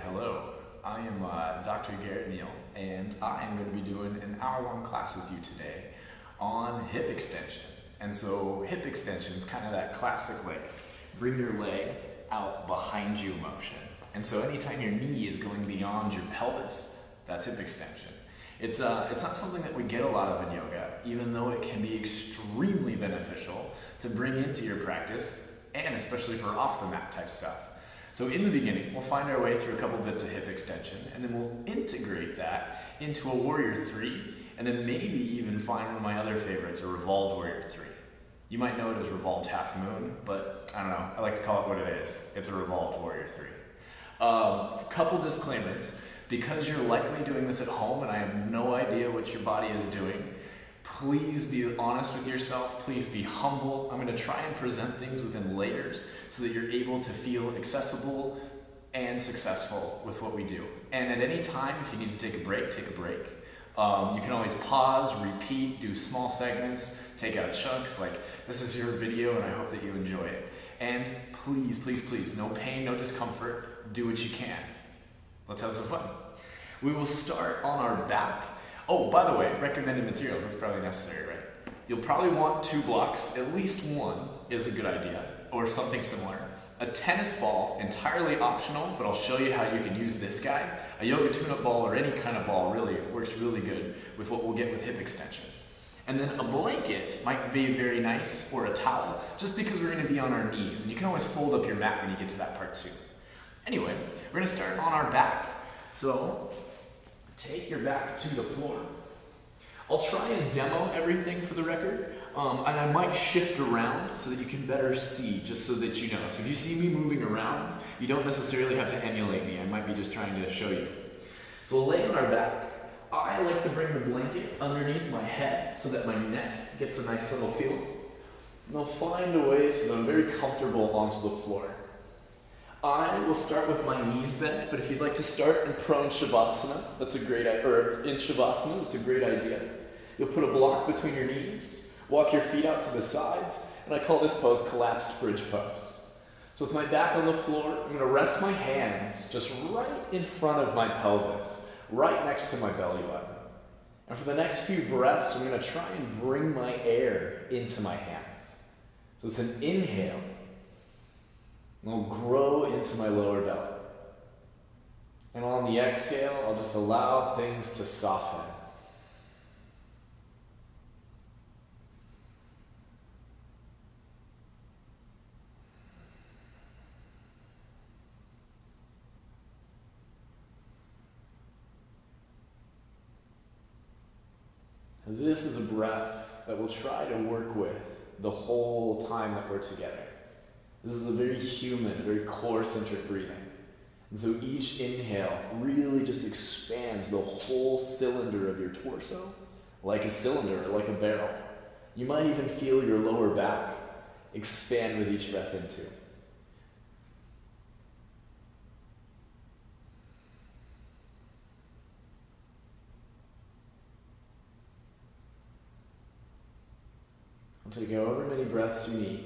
Hello. I am Dr. Garrett Neal, and I am going to be doing an hour-long class with you today on hip extension. And so hip extension is kind of that classic, like, bring your leg out behind you motion. And so anytime your knee is going beyond your pelvis, that's hip extension. It's not something that we get a lot of in yoga, even though it can be extremely beneficial to bring into your practice, and especially for off-the-mat type stuff. So in the beginning, we'll find our way through a couple bits of hip extension, and then we'll integrate that into a warrior three, and then maybe even find one of my other favorites, a revolved warrior three. You might know it as revolved half moon, but I don't know, I like to call it what it is. It's a revolved warrior three. Couple disclaimers. Because you're likely doing this at home and I have no idea what your body is doing, please be honest with yourself, please be humble. I'm going to try and present things within layers so that you're able to feel accessible and successful with what we do. And at any time, if you need to take a break, take a break. You can always pause, repeat, do small segments, take out chunks. Like, this is your video and I hope that you enjoy it. And please, please, please, no pain, no discomfort, do what you can. Let's have some fun. We will start on our back. Oh, by the way, recommended materials, that's probably necessary, right? You'll probably want 2 blocks, at least one is a good idea, or something similar. A tennis ball, entirely optional, but I'll show you how you can use this guy. A yoga tune-up ball or any kind of ball really works really good with what we'll get with hip extension. And then a blanket might be very nice, or a towel, just because we're gonna be on our knees. And you can always fold up your mat when you get to that part too. Anyway, we're gonna start on our back. So, take your back to the floor. I'll try and demo everything for the record, and I might shift around so that you can better see, just so that you know. So if you see me moving around, you don't necessarily have to emulate me. I might be just trying to show you. So we'll lay on our back. I like to bring the blanket underneath my head so that my neck gets a nice little feel. And I'll find a way so that I'm very comfortable onto the floor. I will start with my knees bent, but if you'd like to start in prone shavasana, that's a great idea, or in shavasana, that's a great idea. You'll put a block between your knees, walk your feet out to the sides, and I call this pose collapsed bridge pose. So with my back on the floor, I'm going to rest my hands just right in front of my pelvis, right next to my belly button. And for the next few breaths, I'm going to try and bring my air into my hands. So it's an inhale. I'll grow into my lower belly. And on the exhale, I'll just allow things to soften. This is a breath that we'll try to work with the whole time that we're together. This is a very human, very core-centric breathing. And so each inhale really just expands the whole cylinder of your torso, like a cylinder, like a barrel. You might even feel your lower back expand with each breath in too. I'll take however many breaths you need.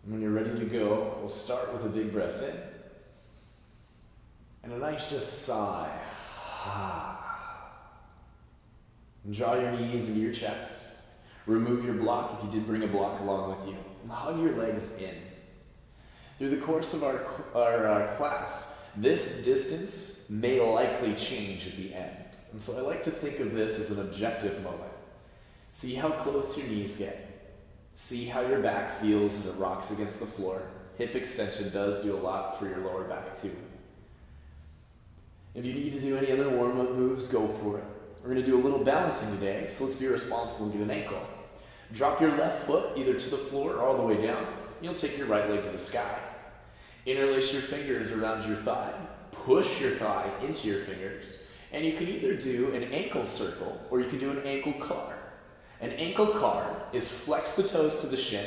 And when you're ready to go, we'll start with a big breath in. And a nice just sigh. And draw your knees into your chest. Remove your block if you did bring a block along with you. And hug your legs in. Through the course of our class, this distance may likely change at the end. And so I like to think of this as an objective moment. See how close your knees get. See how your back feels as it rocks against the floor. Hip extension does do a lot for your lower back too. If you need to do any other warm-up moves, go for it. We're going to do a little balancing today, so let's be responsible and get an ankle. Drop your left foot either to the floor or all the way down. You'll take your right leg to the sky. Interlace your fingers around your thigh. Push your thigh into your fingers. And you can either do an ankle circle or you can do an ankle car. An ankle car is flex the toes to the shin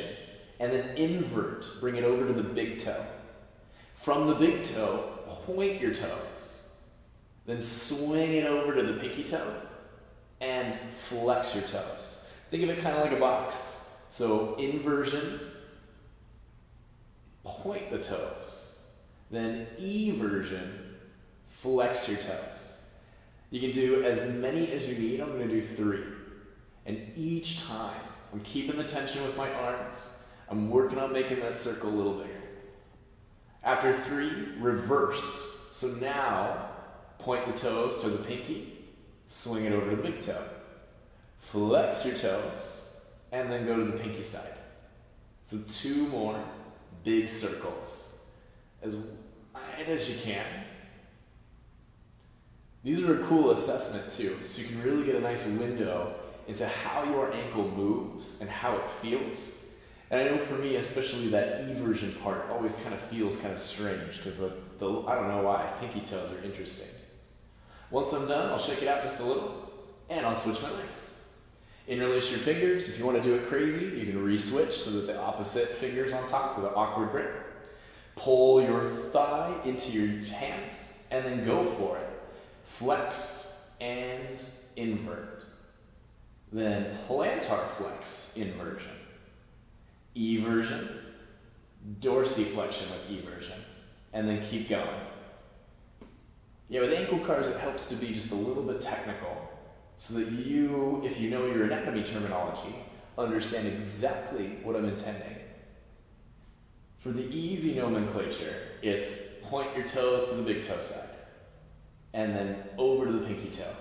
and then invert, bring it over to the big toe. From the big toe, point your toes. Then swing it over to the pinky toe and flex your toes. Think of it kind of like a box. So inversion, point the toes. Then eversion, flex your toes. You can do as many as you need. I'm going to do 3. And each time, I'm keeping the tension with my arms. I'm working on making that circle a little bigger. After 3, reverse. So now, point the toes to the pinky, swing it over to the big toe. Flex your toes, and then go to the pinky side. So 2 more big circles, as wide as you can. These are a cool assessment too, so you can really get a nice window into how your ankle moves and how it feels. And I know for me, especially that eversion part always kind of feels kind of strange because I don't know why, pinky toes are interesting. Once I'm done, I'll shake it out just a little and I'll switch my legs. Interlace your fingers. If you want to do it crazy, you can re-switch so that the opposite finger's on top with an awkward grip. Pull your thigh into your hands and then go for it. Flex and invert. Then plantar flex inversion. Eversion, dorsiflexion with eversion, and then keep going. Yeah, with ankle cars, it helps to be just a little bit technical so that you, if you know your anatomy terminology, understand exactly what I'm intending. For the easy nomenclature, it's point your toes to the big toe side, and then over to the pinky toe.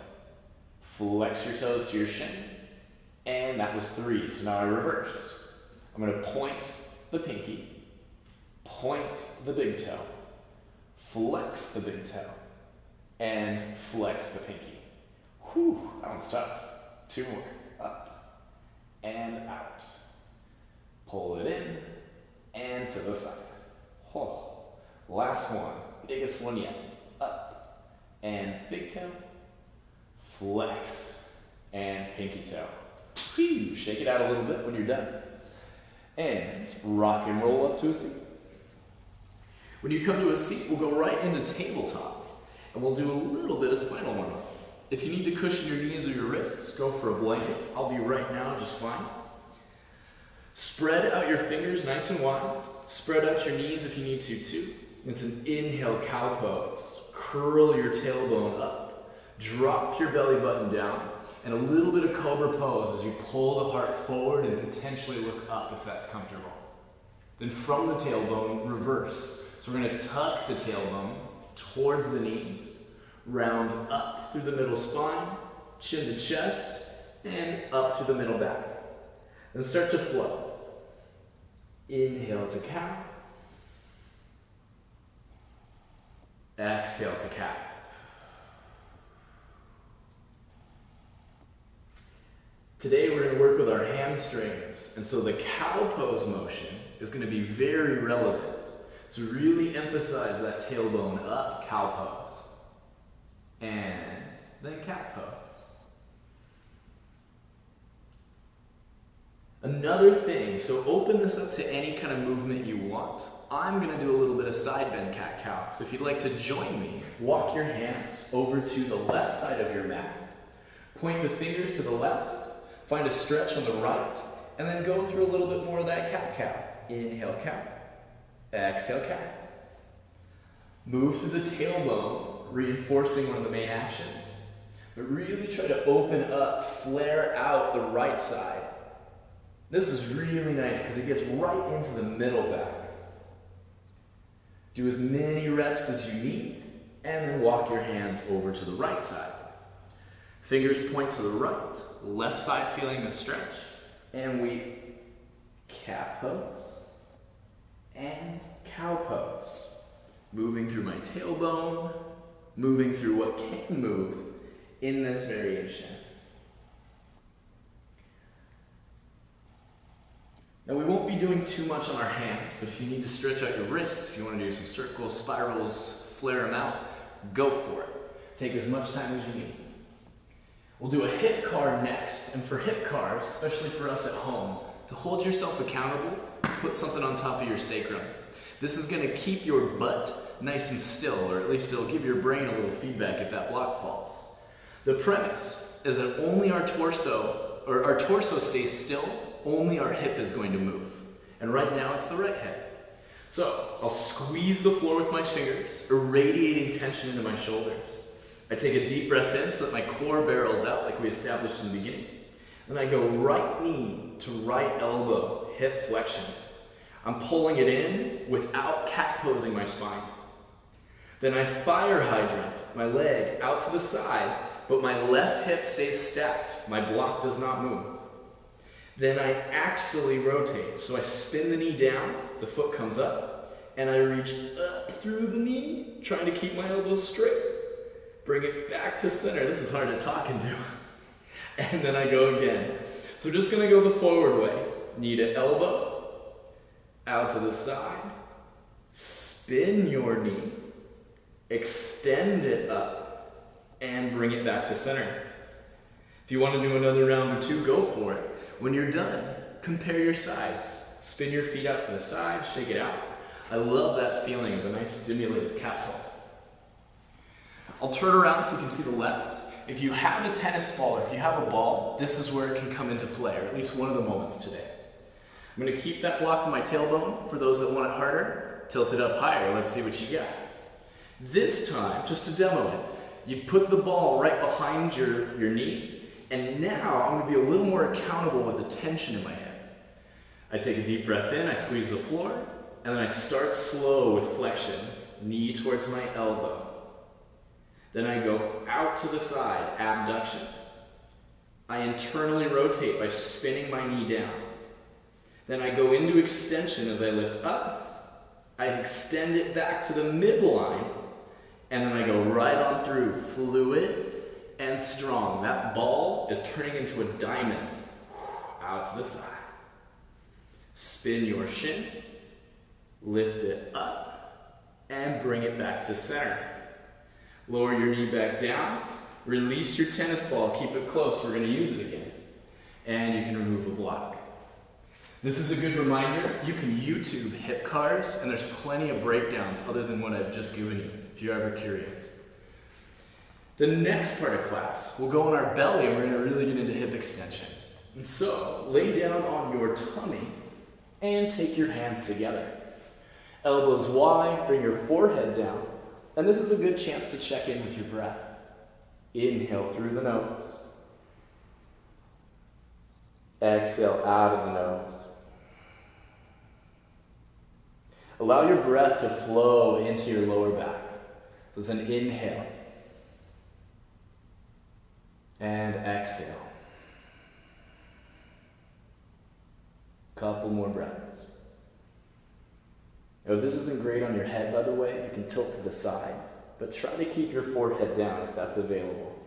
Flex your toes to your shin, and that was 3, so now I reverse. I'm going to point the pinky, point the big toe, flex the big toe, and flex the pinky. Whew, that one's tough. 2 more. Up and out. Pull it in and to the side. Oh, last one. Biggest one yet. Up and big toe, flex and pinky toe. Whew, shake it out a little bit when you're done. And rock and roll up to a seat. When you come to a seat, we'll go right into tabletop, and we'll do a little bit of spinal warm-up. If you need to cushion your knees or your wrists, go for a blanket. I'll be right now just fine. Spread out your fingers nice and wide. Spread out your knees if you need to too. It's an inhale cow pose. Curl your tailbone up. Drop your belly button down. And a little bit of cobra pose as you pull the heart forward and potentially look up if that's comfortable. Then from the tailbone, reverse. So we're going to tuck the tailbone towards the knees, round up through the middle spine, chin to chest, and up through the middle back. Then start to flow. Inhale to cow. Exhale to cat. Today we're going to work with our hamstrings, and so the cow pose motion is going to be very relevant. So really emphasize that tailbone up, cow pose, and then cat pose. Another thing, so open this up to any kind of movement you want. I'm going to do a little bit of side bend cat-cow. So if you'd like to join me, walk your hands over to the left side of your mat. Point the fingers to the left. Find a stretch on the right, and then go through a little bit more of that cat-cow. Inhale, cow. Exhale, cat. Move through the tailbone, reinforcing one of the main actions. But really try to open up, flare out the right side. This is really nice because it gets right into the middle back. Do as many reps as you need, and then walk your hands over to the right side. Fingers point to the right, left side feeling the stretch, and we cat pose and cow pose. Moving through my tailbone, moving through what can move in this variation. Now we won't be doing too much on our hands, but if you need to stretch out your wrists, if you want to do some circles, spirals, flare them out, go for it. Take as much time as you need. We'll do a hip car next, and for hip cars, especially for us at home, to hold yourself accountable, put something on top of your sacrum. This is going to keep your butt nice and still, or at least it'll give your brain a little feedback if that block falls. The premise is that only our torso stays still, only our hip is going to move. And right now it's the right hip. So I'll squeeze the floor with my fingers, irradiating tension into my shoulders. I take a deep breath in so that my core barrels out like we established in the beginning. Then I go right knee to right elbow, hip flexion. I'm pulling it in without cat posing my spine. Then I fire hydrant my leg out to the side, but my left hip stays stacked. My block does not move. Then I axially rotate. So I spin the knee down, the foot comes up, and I reach up through the knee, trying to keep my elbows straight. Bring it back to center. This is hard to talk into. And then I go again. So we're just gonna go the forward way. Knee to elbow, out to the side, spin your knee, extend it up, and bring it back to center. If you want to do another round or two, go for it. When you're done, compare your sides. Spin your feet out to the side, shake it out. I love that feeling of a nice stimulated capsule. I'll turn around so you can see the left. If you have a tennis ball or if you have a ball, this is where it can come into play, or at least one of the moments today. I'm going to keep that block on my tailbone. For those that want it harder, tilt it up higher. Let's see what you got. This time, just to demo it, you put the ball right behind your knee, and now I'm going to be a little more accountable with the tension in my head. I take a deep breath in, I squeeze the floor, and then I start slow with flexion, knee towards my elbow. Then I go out to the side, abduction. I internally rotate by spinning my knee down. Then I go into extension as I lift up. I extend it back to the midline, and then I go right on through, fluid and strong. That ball is turning into a diamond. Out to the side. Spin your shin, lift it up, and bring it back to center. Lower your knee back down, release your tennis ball, keep it close, we're going to use it again. And you can remove a block. This is a good reminder, you can YouTube hip cars, and there's plenty of breakdowns other than what I've just given you, if you're ever curious. The next part of class, we'll go on our belly and we're going to really get into hip extension. And so, lay down on your tummy and take your hands together. Elbows wide, bring your forehead down. And this is a good chance to check in with your breath. Inhale through the nose. Exhale out of the nose. Allow your breath to flow into your lower back. So it's an inhale. And exhale. Couple more breaths. Now, if this isn't great on your head, by the way, you can tilt to the side, but try to keep your forehead down if that's available.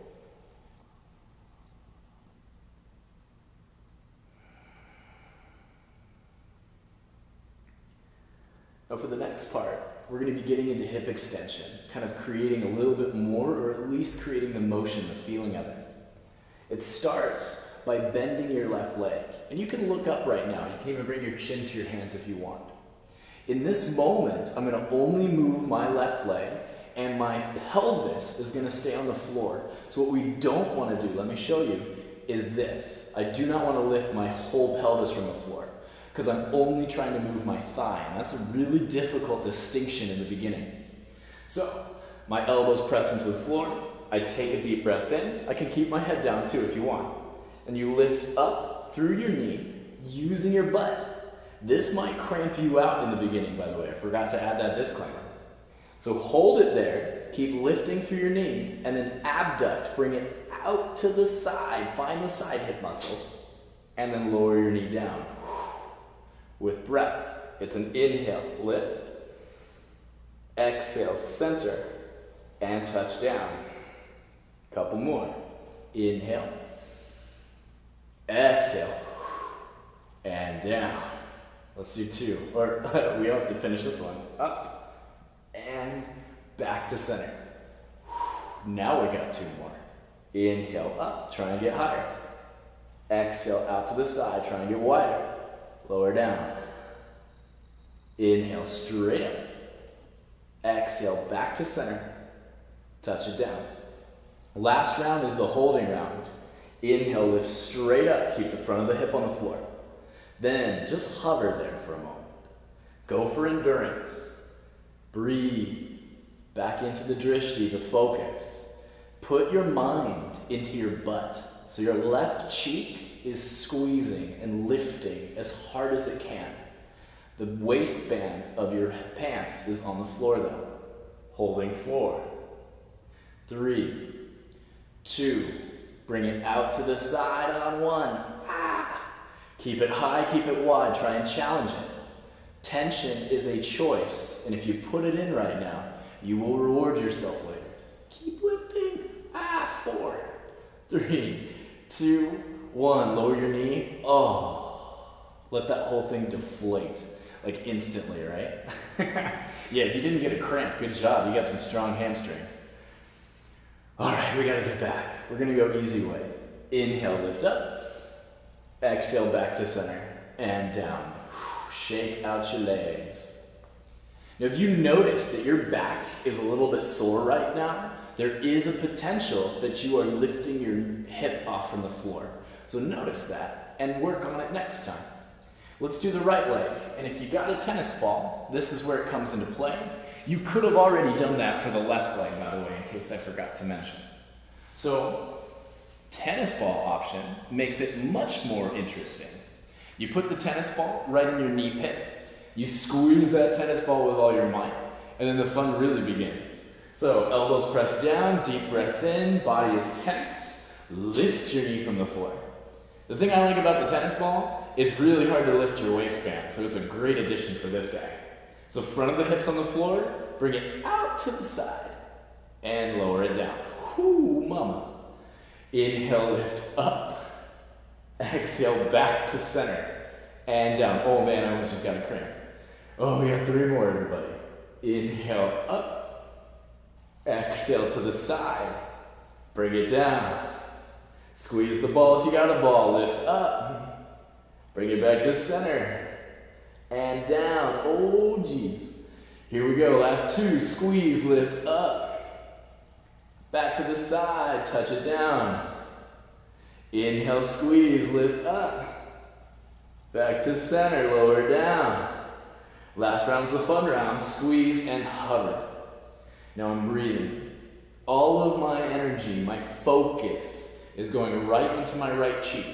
Now for the next part, we're going to be getting into hip extension, kind of creating a little bit more, or at least creating the motion, the feeling of it. It starts by bending your left leg. And you can look up right now. You can even bring your chin to your hands if you want. In this moment, I'm going to only move my left leg, and my pelvis is going to stay on the floor. So what we don't want to do, let me show you, is this. I do not want to lift my whole pelvis from the floor, because I'm only trying to move my thigh, and that's a really difficult distinction in the beginning. So, my elbows press into the floor, I take a deep breath in, I can keep my head down too if you want, and you lift up through your knee, using your butt. This might cramp you out in the beginning, by the way, I forgot to add that disclaimer. So hold it there, keep lifting through your knee, and then abduct, bring it out to the side, find the side hip muscles, and then lower your knee down. With breath, it's an inhale, lift, exhale, center, and touch down. Couple more. Inhale, exhale, and down. Let's do two, or we have to finish this one. Up, and back to center. Now we got two more. Inhale up, try and get higher. Exhale out to the side, try and get wider. Lower down. Inhale straight up. Exhale back to center. Touch it down. Last round is the holding round. Inhale, lift straight up. Keep the front of the hip on the floor. Then just hover there for a moment. Go for endurance. Breathe. Back into the drishti, the focus. Put your mind into your butt. So your left cheek is squeezing and lifting as hard as it can. The waistband of your pants is on the floor though. Holding 4, 3, 2, bring it out to the side on 1. Keep it high, keep it wide, try and challenge it. Tension is a choice, and if you put it in right now, you will reward yourself later. Keep lifting. 4, 3, 2, 1. Lower your knee. Let that whole thing deflate, like instantly, right? Yeah, if you didn't get a cramp, good job. You got some strong hamstrings. All right, we gotta get back. We're gonna go easy way. Inhale, lift up. Exhale, back to center and down. Shake out your legs. Now, if you notice that your back is a little bit sore right now, there is a potential that you are lifting your hip off from the floor. So notice that and work on it next time. Let's do the right leg. And if you got a tennis ball, this is where it comes into play. You could have already done that for the left leg, by the way, in case I forgot to mention. So, tennis ball option makes it much more interesting. You put the tennis ball right in your knee pit. You squeeze that tennis ball with all your might, and then the fun really begins. So, elbows pressed down, deep breath in, body is tense. Lift your knee from the floor. The thing I like about the tennis ball, it's really hard to lift your waistband, so it's a great addition for this guy. So front of the hips on the floor, bring it out to the side, and lower it down. Whoo, mama. Inhale, lift up. Exhale, back to center, and down. Oh man, I almost just got a cramp. Oh, we got 3 more, everybody. Inhale, up. Exhale to the side. Bring it down. Squeeze the ball if you got a ball. Lift up. Bring it back to center. And down. Oh, geez. Here we go. Last 2. Squeeze, lift up. Back to the side. Touch it down. Inhale, squeeze, lift up. Back to center. Lower down. Last round's the fun round. Squeeze and hover. Now I'm breathing. All of my energy, my focus, is going right into my right cheek.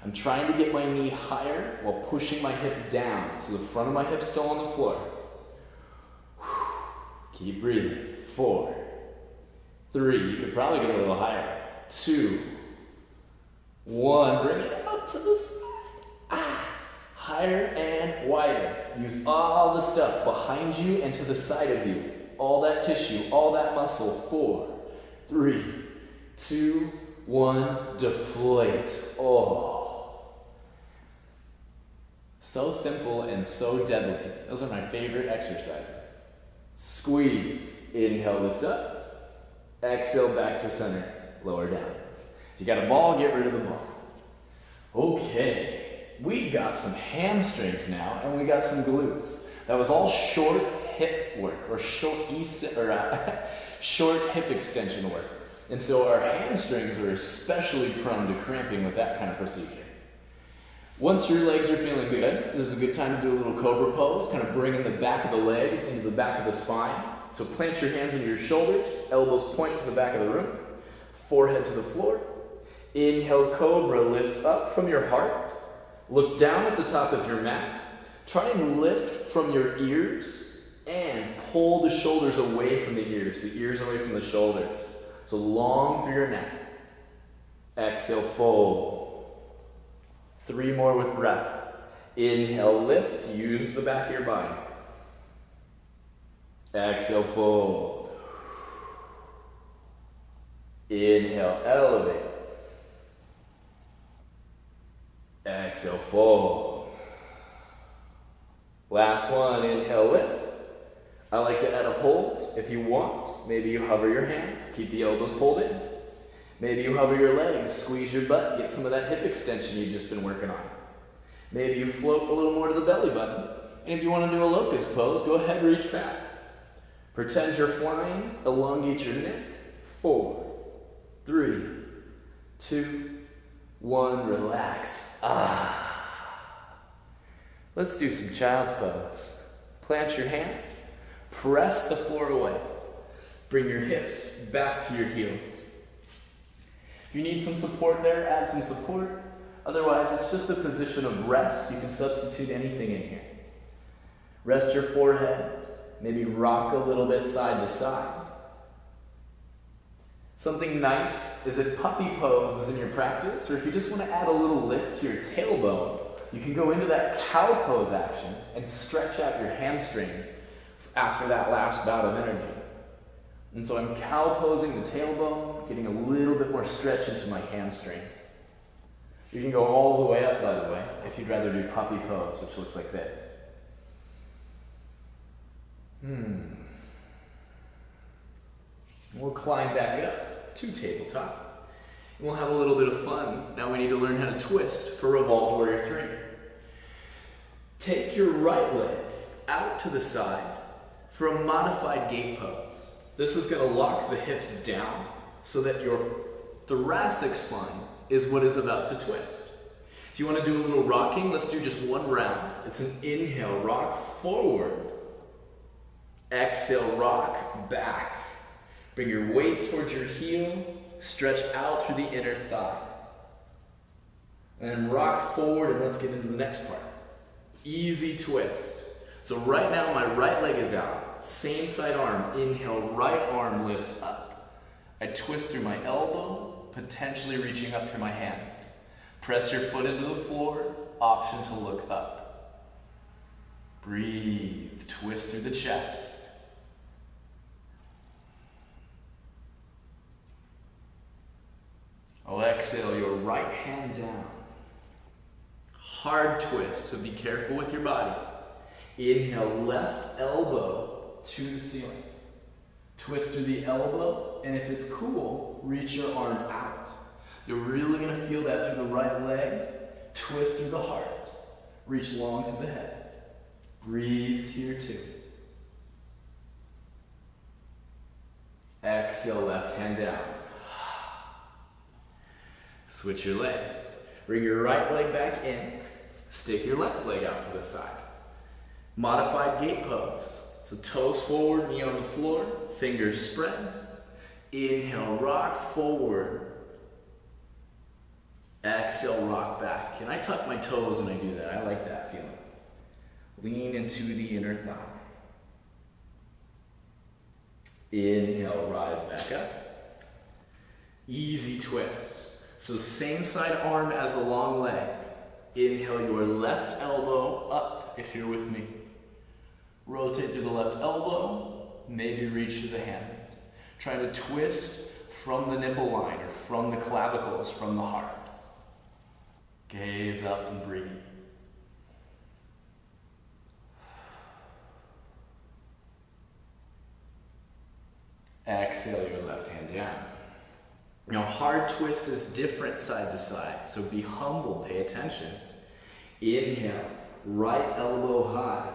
I'm trying to get my knee higher while pushing my hip down, so the front of my hip's still on the floor. Keep breathing. 4, 3, you could probably get a little higher. 2, 1, bring it out to the side. Higher and wider. Use all the stuff behind you and to the side of you. All that tissue, all that muscle. 4, 3, 2, 1, deflate. Oh. So simple and so deadly. Those are my favorite exercises. Squeeze. Inhale, lift up. Exhale, back to center. Lower down. If you got a ball, get rid of the ball. Okay. We've got some hamstrings now, and we got some glutes. That was all short hip work, or short hip extension work. And so our hamstrings are especially prone to cramping with that kind of procedure. Once your legs are feeling good, this is a good time to do a little cobra pose, kind of bringing the back of the legs into the back of the spine. So plant your hands into your shoulders, elbows point to the back of the room, forehead to the floor. Inhale, cobra, lift up from your heart. Look down at the top of your mat. Try and lift from your ears and pull the shoulders away from the ears away from the shoulders. So long through your neck. Exhale, fold. 3 more with breath. Inhale, lift. Use the back of your body. Exhale, fold. Inhale, elevate. Exhale, fold. Last one, inhale, lift. I like to add a hold if you want. Maybe you hover your hands, keep the elbows pulled in. Maybe you hover your legs, squeeze your butt, get some of that hip extension you've just been working on. Maybe you float a little more to the belly button. And if you want to do a locust pose, go ahead and reach back. Pretend you're flying, elongate your neck. 4, 3, 2, 1, relax. Let's do some child's pose. Plant your hands. Press the floor away. Bring your hips back to your heels. If you need some support there, add some support. Otherwise, it's just a position of rest. You can substitute anything in here. Rest your forehead. Maybe rock a little bit side to side. Something nice is if puppy pose is in your practice, or if you just want to add a little lift to your tailbone, you can go into that cow pose action and stretch out your hamstrings after that last bout of energy. And so I'm cow posing the tailbone, getting a little bit more stretch into my hamstring. You can go all the way up, by the way, if you'd rather do puppy pose, which looks like this. We'll climb back up to tabletop. And we'll have a little bit of fun. Now we need to learn how to twist for Revolved Warrior 3. Take your right leg out to the side for a modified gate pose. This is going to lock the hips down so that your thoracic spine is what is about to twist. If you want to do a little rocking, let's do just one round. It's an inhale, rock forward. Exhale, rock back. Bring your weight towards your heel, stretch out through the inner thigh. And then rock forward, and let's get into the next part. Easy twist. So right now my right leg is out. Same side arm, inhale, right arm lifts up. I twist through my elbow, potentially reaching up through my hand. Press your foot into the floor, option to look up. Breathe, twist through the chest. Exhale your right hand down. Hard twist, so be careful with your body. Inhale, left elbow to the ceiling. Twist through the elbow, and if it's cool, reach your arm out. You're really going to feel that through the right leg. Twist through the heart. Reach long through the head. Breathe here too. Exhale, left hand down. Switch your legs. Bring your right leg back in. Stick your left leg out to the side. Modified gate pose. So toes forward, knee on the floor, fingers spread. Inhale, rock forward. Exhale, rock back. Can I tuck my toes when I do that? I like that feeling. Lean into the inner thigh. Inhale, rise back up. Easy twist. So same side arm as the long leg. Inhale your left elbow up if you're with me. Rotate through the left elbow, maybe reach to the hand. Try to twist from the nipple line or from the clavicles, from the heart. Gaze up and breathe. Exhale your left hand down. Now, hard twist is different side to side, so be humble, pay attention. Inhale, right elbow high.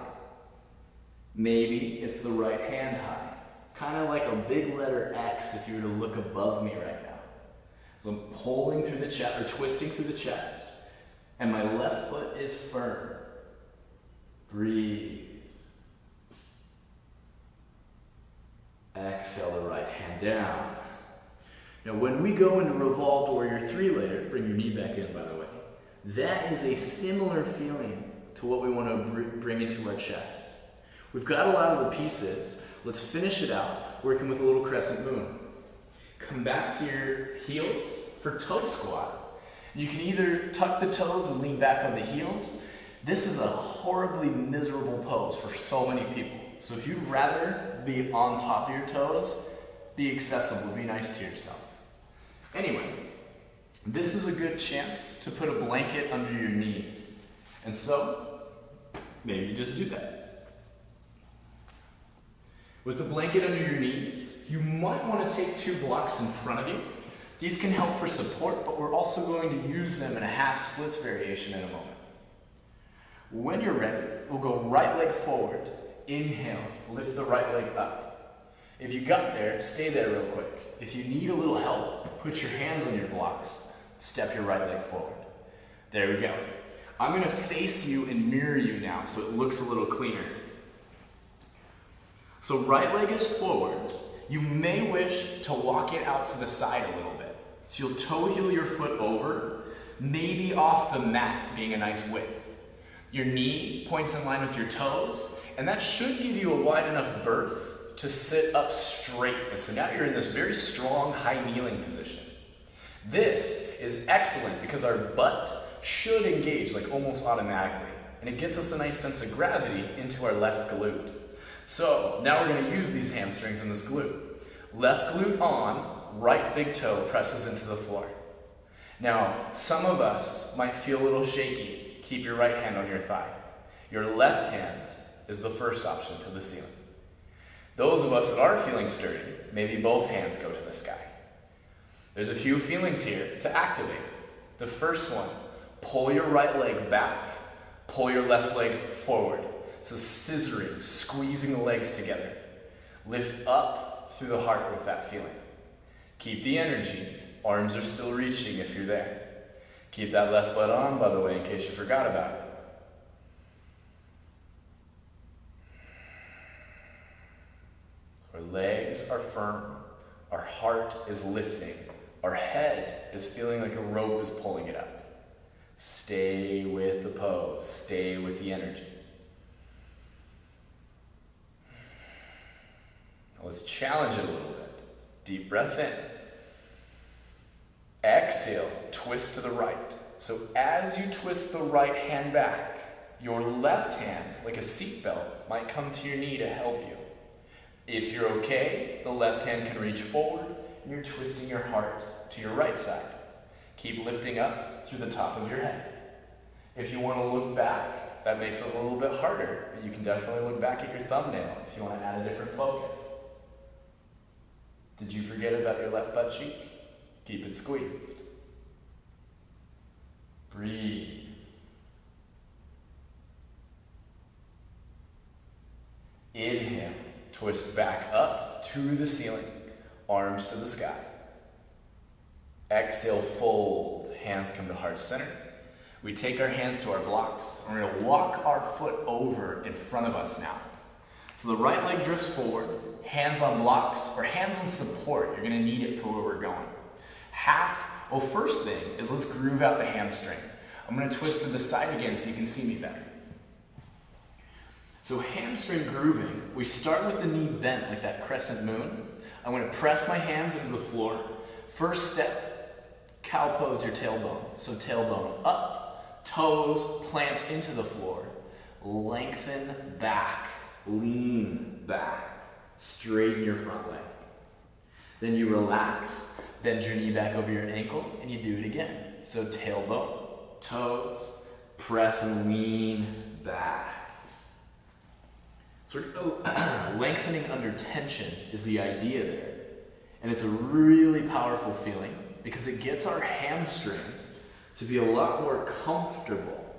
Maybe it's the right hand high. Kind of like a big letter X if you were to look above me right now. So I'm pulling through the chest, or twisting through the chest, and my left foot is firm. Breathe. Exhale the right hand down. Now when we go into Revolved Warrior 3 later, bring your knee back in by the way, that is a similar feeling to what we want to bring into our chest. We've got a lot of the pieces. Let's finish it out working with a little crescent moon. Come back to your heels for toe squat. You can either tuck the toes and lean back on the heels. This is a horribly miserable pose for so many people. So if you'd rather be on top of your toes, be accessible, be nice to yourself. Anyway, this is a good chance to put a blanket under your knees. And so, maybe you just do that. With the blanket under your knees, you might want to take 2 blocks in front of you. These can help for support, but we're also going to use them in a half splits variation in a moment. When you're ready, we'll go right leg forward. Inhale, lift the right leg up. If you got there, stay there real quick. If you need a little help, put your hands on your blocks. Step your right leg forward. There we go. I'm going to face you and mirror you now so it looks a little cleaner. So right leg is forward. You may wish to walk it out to the side a little bit. So you'll toe heel your foot over, maybe off the mat being a nice width. Your knee points in line with your toes, and that should give you a wide enough berth to sit up straight. And so now you're in this very strong high kneeling position. This is excellent because our butt should engage like almost automatically, and it gets us a nice sense of gravity into our left glute. So now we're going to use these hamstrings in this glute. Left glute on, right big toe presses into the floor. Now, some of us might feel a little shaky. Keep your right hand on your thigh. Your left hand is the first option to the ceiling. Those of us that are feeling sturdy, maybe both hands go to the sky. There's a few feelings here to activate. The first one, pull your right leg back, pull your left leg forward. So scissoring, squeezing the legs together. Lift up through the heart with that feeling. Keep the energy. Arms are still reaching if you're there. Keep that left butt on, by the way, in case you forgot about it. Our legs are firm. Our heart is lifting. Our head is feeling like a rope is pulling it up. Stay with the pose. Stay with the energy. Now let's challenge it a little bit. Deep breath in. Exhale, twist to the right. So as you twist the right hand back, your left hand, like a seatbelt, might come to your knee to help you. If you're okay, the left hand can reach forward and you're twisting your heart to your right side. Keep lifting up through the top of your head. If you want to look back, that makes it a little bit harder, but you can definitely look back at your thumbnail if you want to add a different focus. Did you forget about your left butt cheek? Keep it squeezed. Breathe. Inhale, twist back up to the ceiling, arms to the sky. Exhale, fold, hands come to heart center. We take our hands to our blocks, and we're going to walk our foot over in front of us now. So the right leg drifts forward, hands on blocks, or hands on support. You're going to need it for where we're going. First thing is let's groove out the hamstring. I'm going to twist to the side again so you can see me better. So hamstring grooving, we start with the knee bent like that crescent moon. I'm going to press my hands into the floor. First step, cow pose your tailbone. So tailbone up, toes plant into the floor. Lengthen back, lean back, straighten your front leg. Then you relax, bend your knee back over your ankle, and you do it again. So tailbone, toes, press and lean back. So lengthening under tension is the idea there. And it's a really powerful feeling because it gets our hamstrings to be a lot more comfortable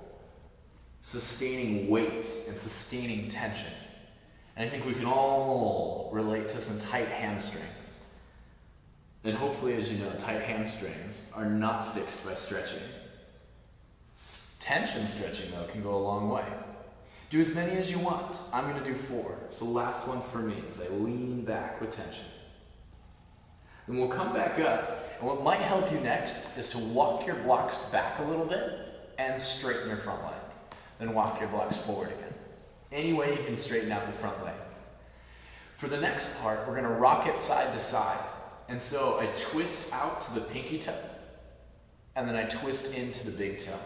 sustaining weight and sustaining tension. And I think we can all relate to some tight hamstrings. And hopefully, as you know, tight hamstrings are not fixed by stretching. Tension stretching, though, can go a long way. Do as many as you want. I'm going to do 4. So last one for me is I lean back with tension. Then we'll come back up, and what might help you next is to walk your blocks back a little bit and straighten your front leg. Then walk your blocks forward again. Any way you can straighten out the front leg. For the next part, we're going to rock it side to side. And so I twist out to the pinky toe, and then I twist into the big toe.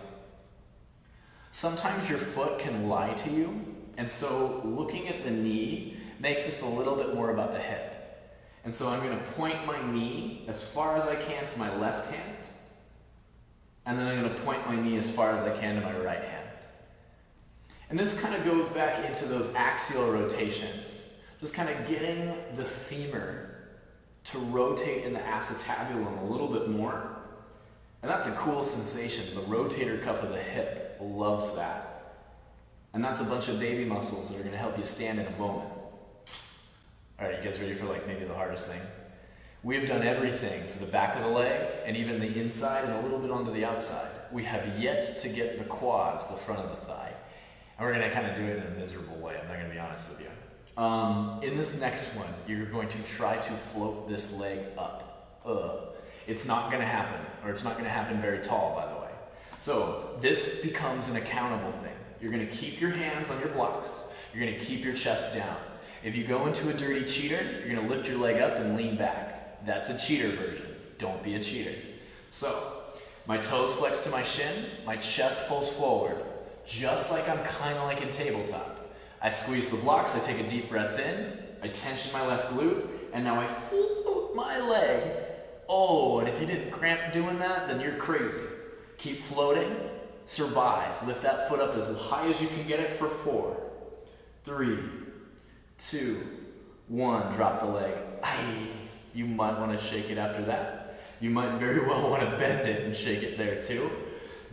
Sometimes your foot can lie to you, and so looking at the knee makes this a little bit more about the hip. And so I'm going to point my knee as far as I can to my left hand, and then I'm going to point my knee as far as I can to my right hand. And this kind of goes back into those axial rotations, just kind of getting the femur to rotate in the acetabulum a little bit more. And that's a cool sensation. The rotator cuff of the hip loves that. And that's a bunch of baby muscles that are going to help you stand in a moment. All right, you guys ready for maybe the hardest thing? We have done everything for the back of the leg and even the inside and a little bit onto the outside. We have yet to get the quads, the front of the thigh. And we're going to kind of do it in a miserable way. I'm not going to be honest with you. In this next one, you're going to try to float this leg up. It's not going to happen, or it's not going to happen very tall, by the way. So this becomes an accountable thing. You're going to keep your hands on your blocks. You're going to keep your chest down. If you go into a dirty cheater, you're going to lift your leg up and lean back. That's a cheater version. Don't be a cheater. So my toes flex to my shin, my chest pulls forward, just like I'm kind of like in tabletop. I squeeze the blocks, I take a deep breath in, I tension my left glute, and now I float my leg. Oh, and if you didn't cramp doing that, then you're crazy. Keep floating, survive. Lift that foot up as high as you can get it for 4, 3, 2, 1. Drop the leg. Aye. You might want to shake it after that. You might very well want to bend it and shake it there too.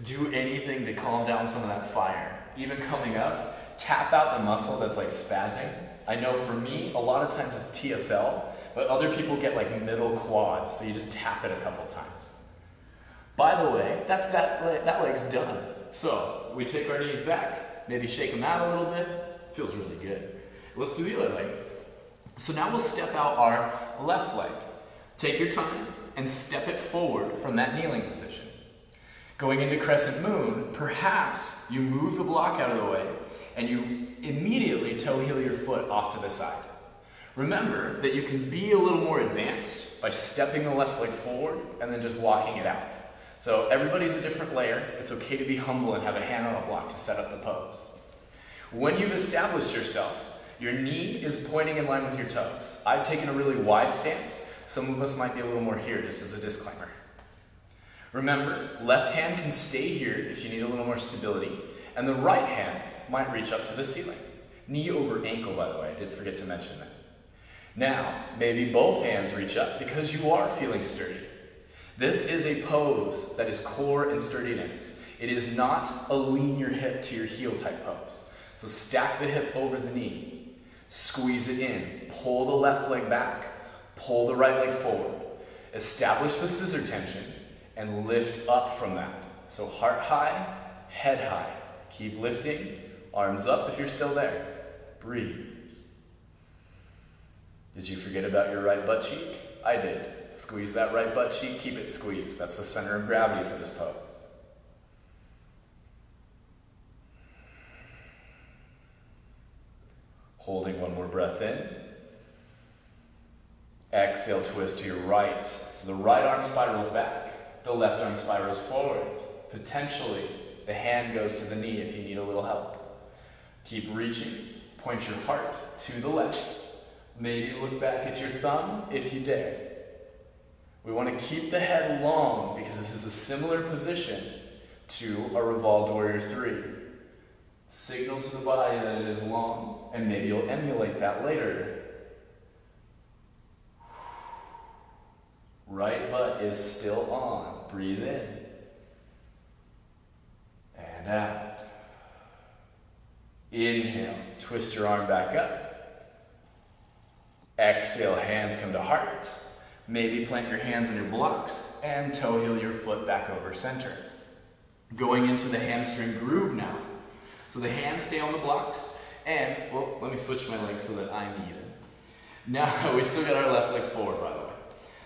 Do anything to calm down some of that fire. Even coming up, tap out the muscle that's like spazzing. I know for me, a lot of times it's TFL, but other people get like middle quad, so you just tap it a couple times. By the way, that leg's done. So we take our knees back, maybe shake them out a little bit. Feels really good. Let's do the other leg. So now we'll step out our left leg. Take your time and step it forward from that kneeling position. Going into Crescent Moon, perhaps you move the block out of the way and you immediately toe heel your foot off to the side. Remember that you can be a little more advanced by stepping the left leg forward and then just walking it out. So everybody's a different layer. It's okay to be humble and have a hand on a block to set up the pose. When you've established yourself, your knee is pointing in line with your toes. I've taken a really wide stance. Some of us might be a little more here, just as a disclaimer. Remember, left hand can stay here if you need a little more stability, and the right hand might reach up to the ceiling. Knee over ankle, by the way, I did forget to mention that. Now, maybe both hands reach up because you are feeling sturdy. This is a pose that is core and sturdiness. It is not a lean your hip to your heel type pose. So stack the hip over the knee, squeeze it in, pull the left leg back, pull the right leg forward, establish the scissor tension, and lift up from that. So heart high, head high. Keep lifting, arms up if you're still there. Breathe. Did you forget about your right butt cheek? I did. Squeeze that right butt cheek, keep it squeezed. That's the center of gravity for this pose. Holding one more breath in. Exhale, twist to your right. So the right arm spirals back. The left arm spirals forward. Potentially, the hand goes to the knee if you need a little help. Keep reaching. Point your heart to the left. Maybe look back at your thumb if you dare. We want to keep the head long because this is a similar position to a Revolved Warrior 3. Signal to the body that it is long, and maybe you'll emulate that later. Right butt is still on. Breathe in. And out. Inhale. Twist your arm back up. Exhale, hands come to heart. Maybe plant your hands on your blocks and toe heel your foot back over center. Going into the hamstring groove now. So the hands stay on the blocks and, well, let me switch my legs so that I'm even. Now, we still got our left leg forward, by the way.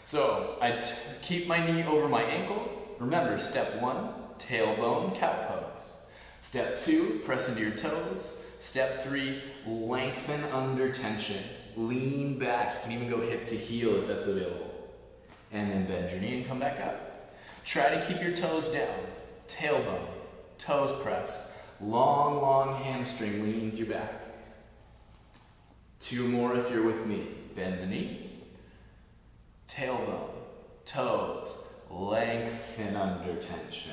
So I keep my knee over my ankle. Remember, step 1, tailbone cow pose. Step 2, press into your toes. Step 3, lengthen under tension. Lean back. You can even go hip to heel if that's available. And then bend your knee and come back up. Try to keep your toes down. Tailbone, toes press. Long, long hamstring leans your back. 2 more if you're with me. Bend the knee. Tailbone, toes, lengthen under tension.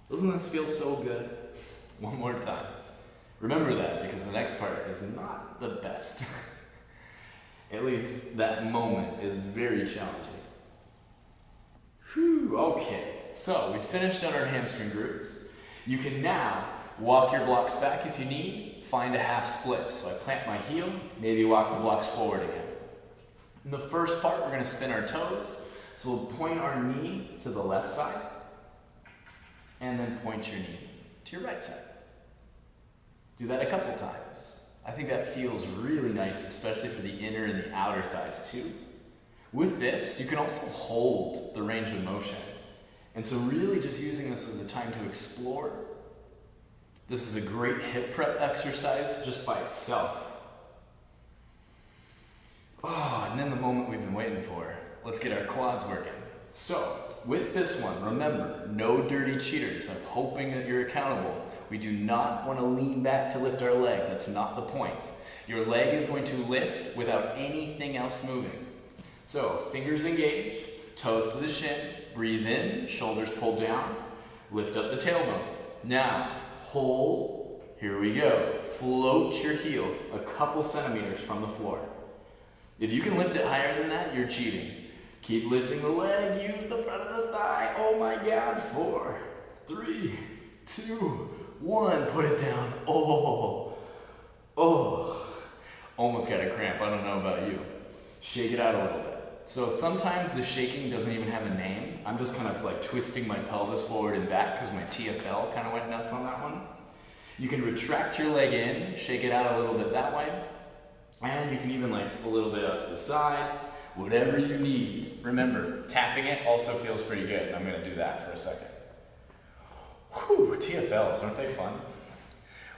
Doesn't this feel so good? One more time. Remember that because the next part is not the best. At least that moment is very challenging. Whew, okay. So we finished on our hamstring grooves. You can now walk your blocks back if you need. Find a half split. So I plant my heel, maybe walk the blocks forward again. In the first part, we're going to spin our toes. So we'll point our knee to the left side, and then point your knee to your right side. Do that a couple times. I think that feels really nice, especially for the inner and the outer thighs too. With this, you can also hold the range of motion. And so really just using this as a time to explore. This is a great hip prep exercise just by itself. Oh, and then the moment we've been waiting for. Let's get our quads working. So, with this one, remember, no dirty cheaters. I'm hoping that you're accountable. We do not want to lean back to lift our leg. That's not the point. Your leg is going to lift without anything else moving. So, fingers engaged, toes to the shin, breathe in, shoulders pulled down, lift up the tailbone. Now, hold, here we go. Float your heel a couple centimeters from the floor. If you can lift it higher than that, you're cheating. Keep lifting the leg, use the front of the thigh. Oh my God, 4, 3, 2, 1, put it down. Oh, almost got a cramp, I don't know about you. Shake it out a little bit. So sometimes the shaking doesn't even have a name. I'm just kind of like twisting my pelvis forward and back because my TFL kind of went nuts on that one. You can retract your leg in, shake it out a little bit that way. And you can even like a little bit out to the side, whatever you need. Remember, tapping it also feels pretty good. I'm gonna do that for a second. Whew, TFLs, aren't they fun?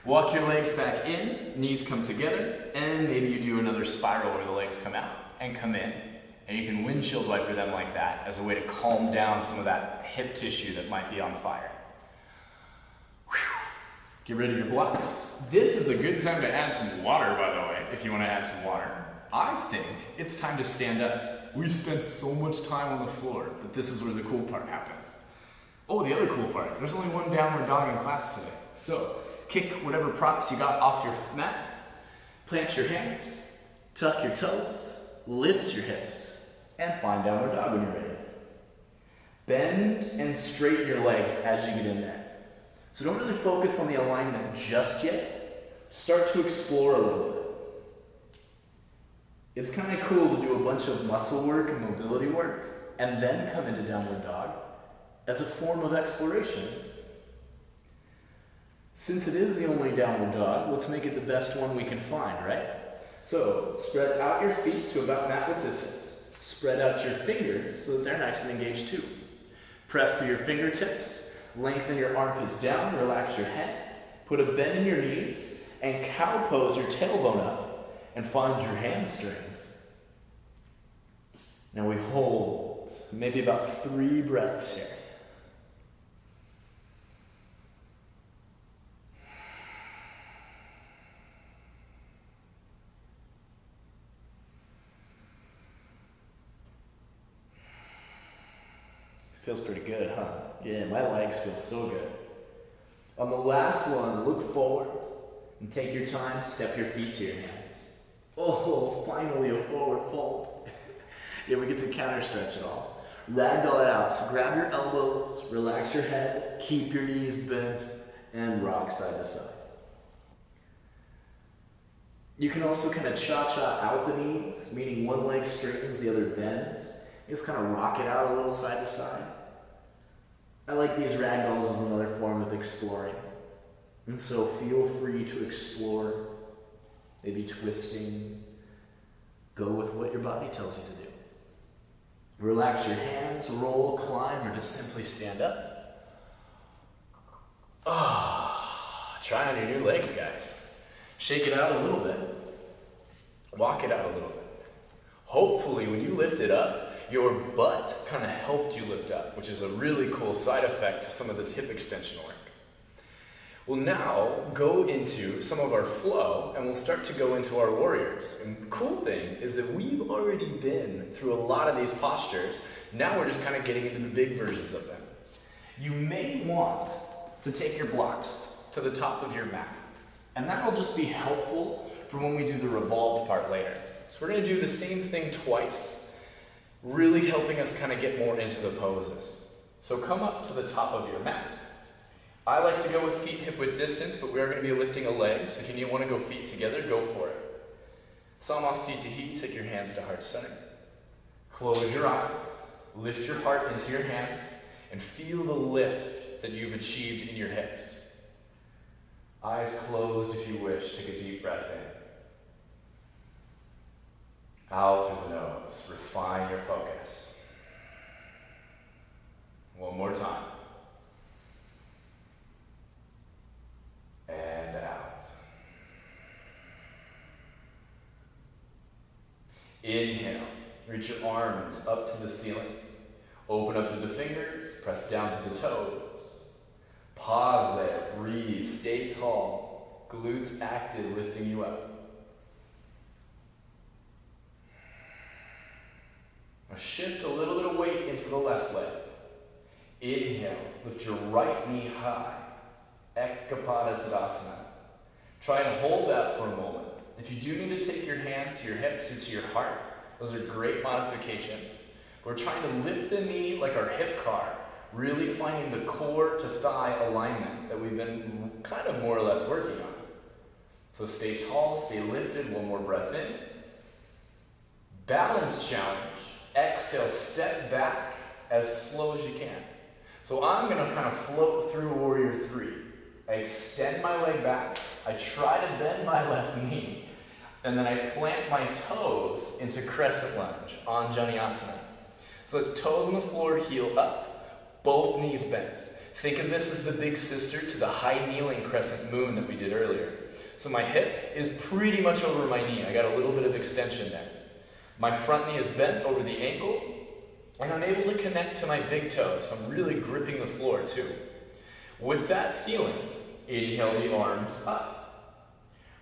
Walk your legs back in, knees come together, and maybe you do another spiral where the legs come out and come in. And you can windshield wiper them like that as a way to calm down some of that hip tissue that might be on fire. Whew. Get rid of your blocks. This is a good time to add some water, by the way, if you want to add some water. I think it's time to stand up. We've spent so much time on the floor, but this is where the cool part happens. Oh, the other cool part, there's only one downward dog in class today. So, kick whatever props you got off your mat, plant your hands, tuck your toes, lift your hips, and find downward dog when you're ready. Bend and straighten your legs as you get in there. So don't really focus on the alignment just yet. Start to explore a little bit. It's kind of cool to do a bunch of muscle work and mobility work, and then come into downward dog as a form of exploration. Since it is the only downward dog, let's make it the best one we can find, right? So spread out your feet to about mat width distance. Spread out your fingers so that they're nice and engaged too. Press through your fingertips, lengthen your armpits down, relax your head, put a bend in your knees, and cow pose your tailbone up and find your hamstrings. Now we hold, maybe about 3 breaths here. Feels pretty good, huh? Yeah, my legs feel so good. On the last one, look forward and take your time, step your feet to your hands. Oh, finally a forward fold. Yeah, we get to counter stretch it all. Ragdoll it out. So grab your elbows, relax your head, keep your knees bent, and rock side to side. You can also kind of cha-cha out the knees, meaning one leg straightens, the other bends. You just kind of rock it out a little side to side. I like these ragdolls as another form of exploring. And so feel free to explore, maybe twisting. Go with what your body tells you to do. Relax your hands, roll, climb, or just simply stand up. Try on your new legs, guys. Shake it out a little bit. Walk it out a little bit. Hopefully, when you lift it up, your butt kind of helped you lift up, which is a really cool side effect to some of this hip extension work. We'll now go into some of our flow, and we'll start to go into our warriors. And the cool thing is that we've already been through a lot of these postures. Now we're just kind of getting into the big versions of them. You may want to take your blocks to the top of your mat, and that'll just be helpful for when we do the revolved part later. So we're going to do the same thing twice, really helping us kind of get more into the poses. So come up to the top of your mat. I like to go with feet hip width distance, but we are going to be lifting a leg, so if you want to go feet together, go for it. Samasthiti, take your hands to heart center. Close your eyes, lift your heart into your hands, and feel the lift that you've achieved in your hips. Eyes closed if you wish, take a deep breath in. Out through the nose. Refine your focus. One more time. And out. Inhale. Reach your arms up to the ceiling. Open up through the fingers. Press down to the toes. Pause there. Breathe. Stay tall. Glutes active, lifting you up. Now shift a little bit of weight into the left leg. Inhale. Lift your right knee high. Ekapada Tadasana. Try and hold that for a moment. If you do need to take your hands to your hips or to your heart, those are great modifications. We're trying to lift the knee like our hip car, really finding the core to thigh alignment that we've been kind of more or less working on. So stay tall, stay lifted, one more breath in. Balance challenge. Exhale, step back as slow as you can. So I'm going to kind of float through Warrior 3. I extend my leg back, I try to bend my left knee, and then I plant my toes into Crescent Lunge on Gentiana. So that's toes on the floor, heel up, both knees bent. Think of this as the big sister to the high kneeling crescent moon that we did earlier. So my hip is pretty much over my knee. I got a little bit of extension there. My front knee is bent over the ankle, and I'm able to connect to my big toe, so I'm really gripping the floor too. With that feeling, inhale the arms up.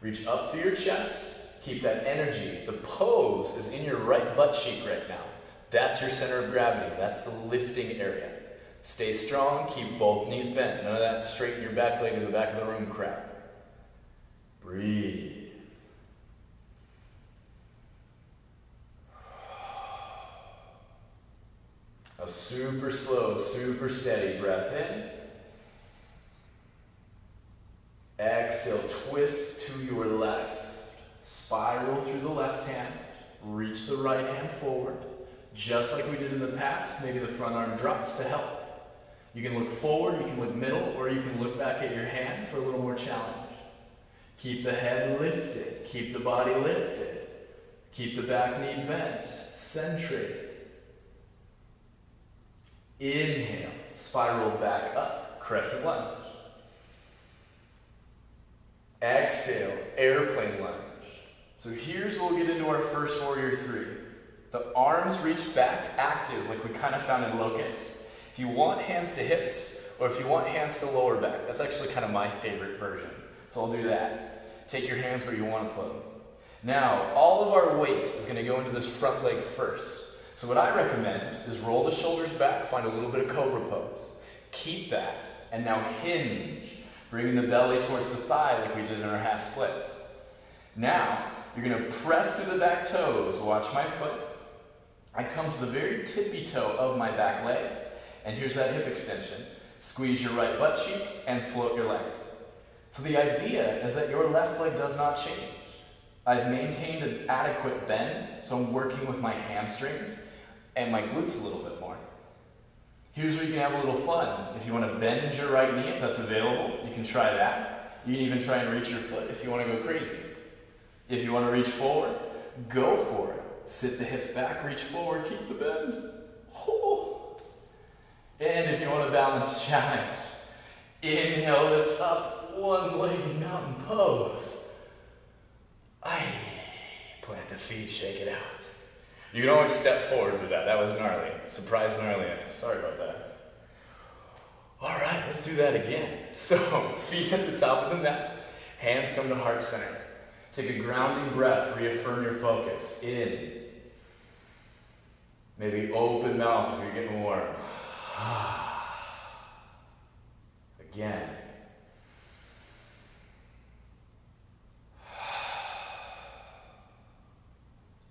Reach up through your chest, keep that energy. The pose is in your right butt cheek right now. That's your center of gravity, that's the lifting area. Stay strong, keep both knees bent. None of that straighten your back leg to the back of the room crap. Breathe. A super slow, super steady breath in. Exhale, twist to your left. Spiral through the left hand. Reach the right hand forward. Just like we did in the past, maybe the front arm drops to help. You can look forward, you can look middle, or you can look back at your hand for a little more challenge. Keep the head lifted. Keep the body lifted. Keep the back knee bent. Centrate. Inhale, spiral back up, Crescent Lunge. Exhale, Airplane Lunge. So here's where we'll get into our first Warrior 3. The arms reach back active like we kind of found in Locust. If you want hands to hips, or if you want hands to lower back, that's actually kind of my favorite version. So I'll do that. Take your hands where you want to put them. Now, all of our weight is going to go into this front leg first. So what I recommend is roll the shoulders back, find a little bit of Cobra Pose. Keep that, and now hinge, bringing the belly towards the thigh like we did in our half splits. Now, you're going to press through the back toes. Watch my foot. I come to the very tippy toe of my back leg, and here's that hip extension. Squeeze your right butt cheek and float your leg. So the idea is that your left leg does not change. I've maintained an adequate bend, so I'm working with my hamstrings and my glutes a little bit more. Here's where you can have a little fun. If you want to bend your right knee, if that's available, you can try that. You can even try and reach your foot if you want to go crazy. If you want to reach forward, go for it. Sit the hips back, reach forward, keep the bend. Oh. And if you want to balance challenge, inhale, lift up, one-legged mountain pose. Plant the feet, shake it out. You can always step forward with that. That was gnarly. Surprise gnarliness. Sorry about that. All right, let's do that again. So, feet at the top of the mat. Hands come to heart center. Take a grounding breath. Reaffirm your focus. In. Maybe open mouth if you're getting warm. Again.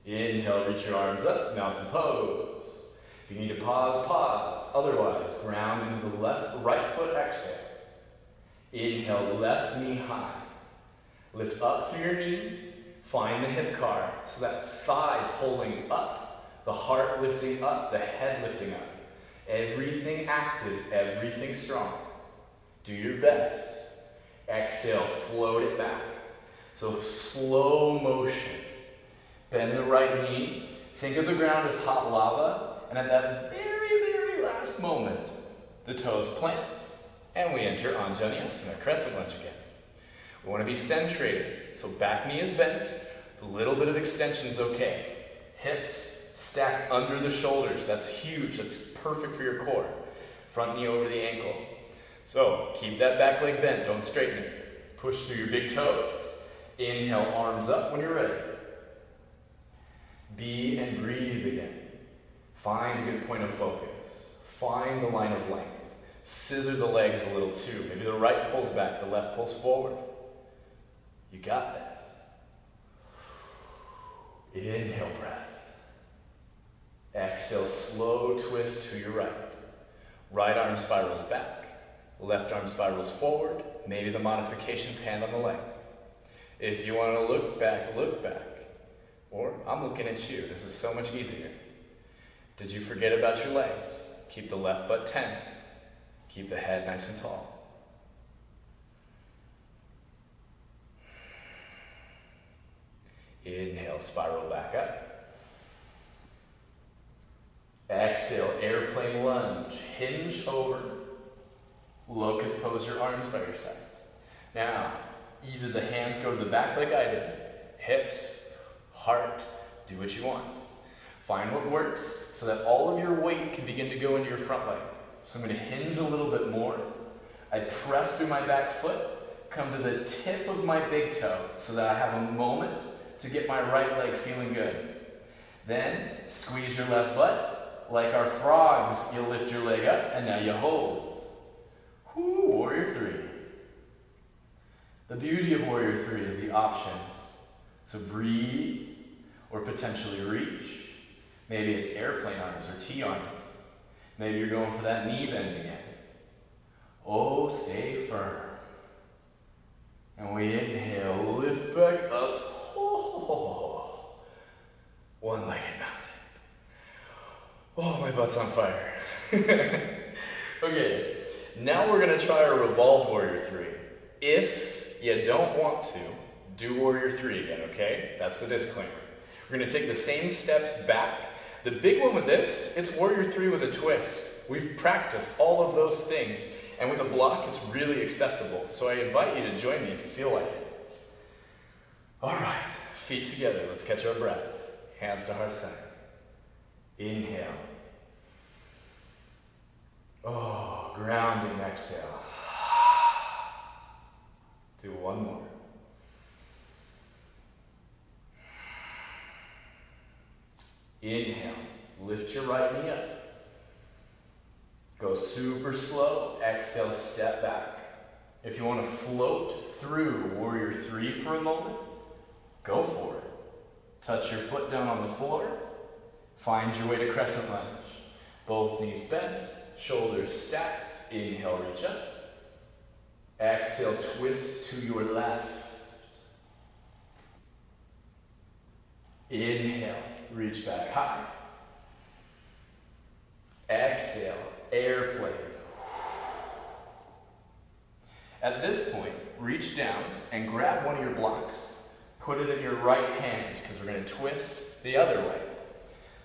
Inhale, reach your arms up, mountain pose. If you need to pause, pause. Otherwise, ground into the right foot, exhale. Inhale, left knee high. Lift up through your knee, find the hip car. So that thigh pulling up, the heart lifting up, the head lifting up. Everything active, everything strong. Do your best. Exhale, float it back. So slow motion. Bend the right knee. Think of the ground as hot lava, and at that very, very last moment, the toes plant, and we enter Gentiana, Crescent Lunge again. We want to be centrated, so back knee is bent, a little bit of extension is okay. Hips stack under the shoulders, that's huge, that's perfect for your core. Front knee over the ankle. So keep that back leg bent, don't straighten it. Push through your big toes. Inhale, arms up when you're ready. Be and breathe again. Find a good point of focus. Find the line of length. Scissor the legs a little too. Maybe the right pulls back, the left pulls forward. You got that. Inhale, breath. Exhale, slow twist to your right. Right arm spirals back. Left arm spirals forward. Maybe the modification's hand on the leg. If you want to look back, look back. Or, I'm looking at you. This is so much easier. Did you forget about your legs? Keep the left butt tense. Keep the head nice and tall. Inhale, spiral back up. Exhale, airplane lunge. Hinge over. Locust pose your arms by your sides. Now, either the hands go to the back like I did, hips, heart, do what you want. Find what works so that all of your weight can begin to go into your front leg. So I'm going to hinge a little bit more. I press through my back foot, come to the tip of my big toe so that I have a moment to get my right leg feeling good. Then squeeze your left butt. Like our frogs, you'll lift your leg up and now you hold. Woo, warrior three. The beauty of warrior three is the options. So breathe or potentially reach. Maybe it's airplane arms or T arms. Maybe you're going for that knee bend again. Oh, stay firm. And we inhale, lift back up. Oh, one-legged mountain. Oh, my butt's on fire. Okay, now we're going to try our revolved warrior three. If you don't want to, do warrior three again, okay? That's the disclaimer. We're going to take the same steps back. The big one with this, it's warrior three with a twist. We've practiced all of those things, and with a block, it's really accessible. So I invite you to join me if you feel like it. All right, feet together. Let's catch our breath. Hands to heart center. Inhale. Oh, grounding exhale. Do one more. Inhale, lift your right knee up. Go super slow, exhale, step back. If you want to float through warrior three for a moment, go for it. Touch your foot down on the floor, find your way to crescent lunge. Both knees bent, shoulders stacked, inhale, reach up. Exhale, twist to your left. Inhale, reach back high. Exhale, airplane. At this point, reach down and grab one of your blocks. Put it in your right hand because we're going to twist the other way.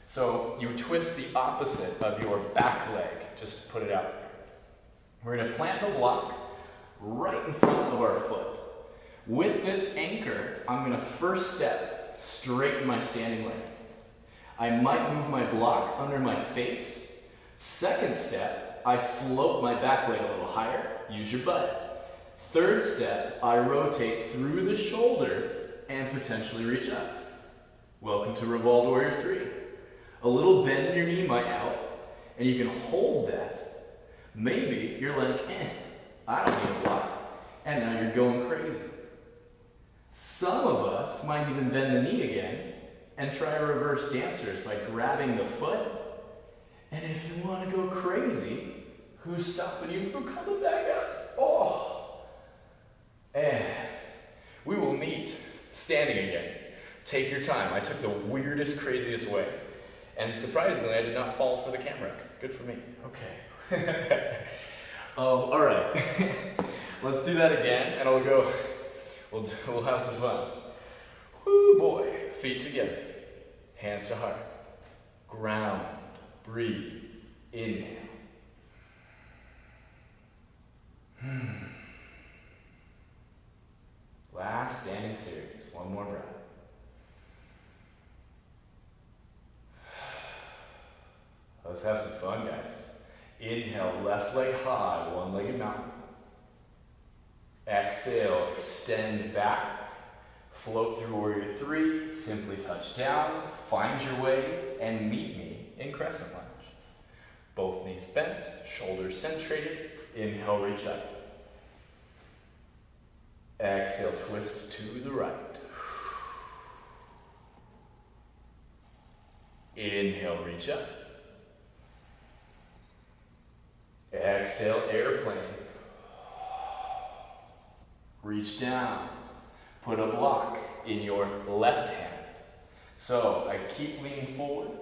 So you twist the opposite of your back leg. Just put it out there. We're going to plant the block right in front of our foot. With this anchor, I'm going to first step, straighten my standing leg. I might move my block under my face. Second step, I float my back leg a little higher. Use your butt. Third step, I rotate through the shoulder and potentially reach up. Welcome to Revolved Warrior 3. A little bend in your knee might help, and you can hold that. Maybe you're like, I don't need a block, and now you're going crazy. Some of us might even bend the knee again and try a reverse dancers by grabbing the foot. And if you want to go crazy, who's stopping you from coming back up? Oh! And we will meet standing again. Take your time. I took the weirdest, craziest way. And surprisingly, I did not fall for the camera. Good for me. Okay. All right. Let's do that again, and we'll have some fun. Woo boy. Feet together. Hands to heart. Ground. Breathe. Inhale. Last standing series. One more breath. Let's have some fun, guys. Inhale, left leg high, one-legged mountain. Exhale, extend back. Float through warrior three, simply touch down, find your way, and meet me in crescent lunge. Both knees bent, shoulders centrated. Inhale, reach up. Exhale, twist to the right. Inhale, reach up. Exhale, airplane. Reach down. Put a block in your left hand. So I keep leaning forward.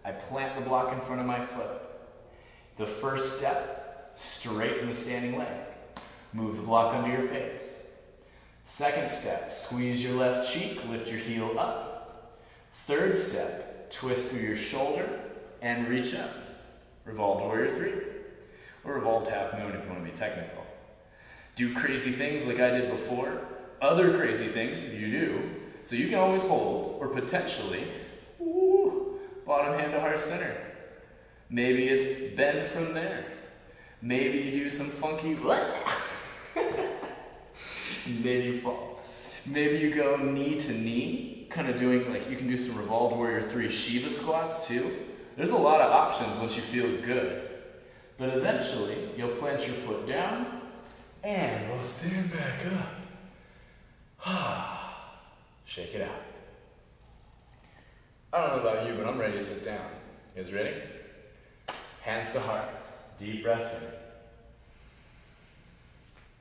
I plant the block in front of my foot. The first step, straighten the standing leg. Move the block under your face. Second step, squeeze your left cheek, lift your heel up. Third step, twist through your shoulder and reach up. Revolved warrior three. Or revolved half moon if you want to be technical. Do crazy things like I did before. Other crazy things if you do. So you can always hold, or potentially, bottom hand to heart center. Maybe it's bend from there. Maybe you do some funky, maybe you fall. Maybe you go knee to knee, kind of doing like, you can do some revolved warrior three Shiva squats too. There's a lot of options once you feel good. But eventually, you'll plant your foot down, and we'll stand back up. Shake it out. I don't know about you, but I'm ready to sit down. You guys ready? Hands to heart. Deep breath